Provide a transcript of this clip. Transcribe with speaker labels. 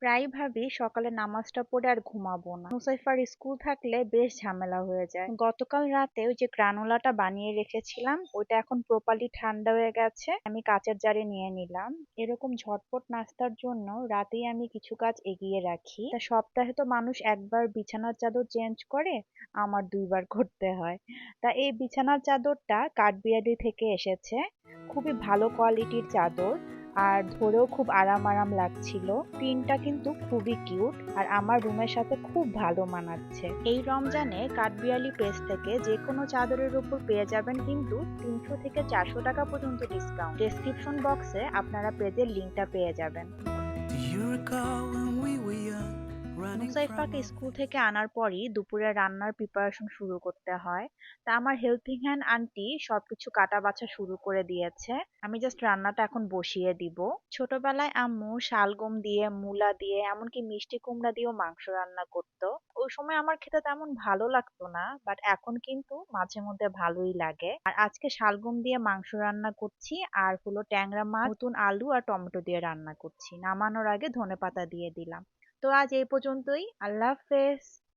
Speaker 1: প্রায়ই ভাবি সকালে নামাজটা পড়ে আর ঘুমাবো না। নুসাইফার স্কুল থাকলে বেশ ঝামেলা হয়ে যায়। গতকাল রাতে ওই যে গ্রানোলাটা বানিয়ে রেখেছিলাম ওইটা এখন প্রপারলি ঠান্ডা হয়ে গেছে, আমি কাচের জারে নিয়ে নিলাম। এরকম ঝটপট নাস্তার জন্য রাতেই আমি কিছু কাজ এগিয়ে রাখি। তা সপ্তাহে তো মানুষ একবার বিছানার চাদর চেঞ্জ করে, আমার দুইবার করতে হয়। তা এই বিছানার চাদরটা কাঠবিড়ালি থেকে এসেছে, খুবই ভালো কোয়ালিটির চাদর। আর ধরেও খুব আরাম আরাম লাগছিল। প্রিন্টটা কিন্তু খুবই কিউট আর আমার রুমের সাথে খুব ভালো মানাচ্ছে। এই রমজানে কাঠবিড়ালি প্রেস থেকে যে কোনো চাদরের উপর পেয়ে যাবেন কিন্তু 300 থেকে 400 টাকা পর্যন্ত ডিসকাউন্ট। ডেসক্রিপশন বক্সে আপনারা পেজের লিঙ্কটা পেয়ে যাবেন।
Speaker 2: Do you recall when we were young, running from
Speaker 1: মুসাইফাকে
Speaker 2: our
Speaker 1: school থেকে আনার পরই দুপুরে রান্নার প্রিপারেশন শুরু করতে হয়। তা আমার হেল্পিং হ্যান্ড আন্টি সবকিছু কাটা বাছা শুরু করে দিয়েছে, আমি জাস্ট রান্নাটা এখন বসিয়ে দিব। ছোটবেলায় আম্মু শালগম দিয়ে, মূলা দিয়ে, এমনকি মিষ্টি কুমড়া দিয়েও মাংস রান্না করতো। ওই সময় আমার খেতে তেমন ভালো লাগতো না, বাট এখন কিন্তু মাঝে মধ্যে ভালোই লাগে। আর আজকে শালগম দিয়ে মাংস রান্না করছি, আর হলো ট্যাংরা মাছ নতুন আলু আর টমেটো দিয়ে রান্না করছি। নামানোর আগে ধনেপাতা দিয়ে দিলাম। তো আজ এই পর্যন্তই। আল্লাহ হাফেজ।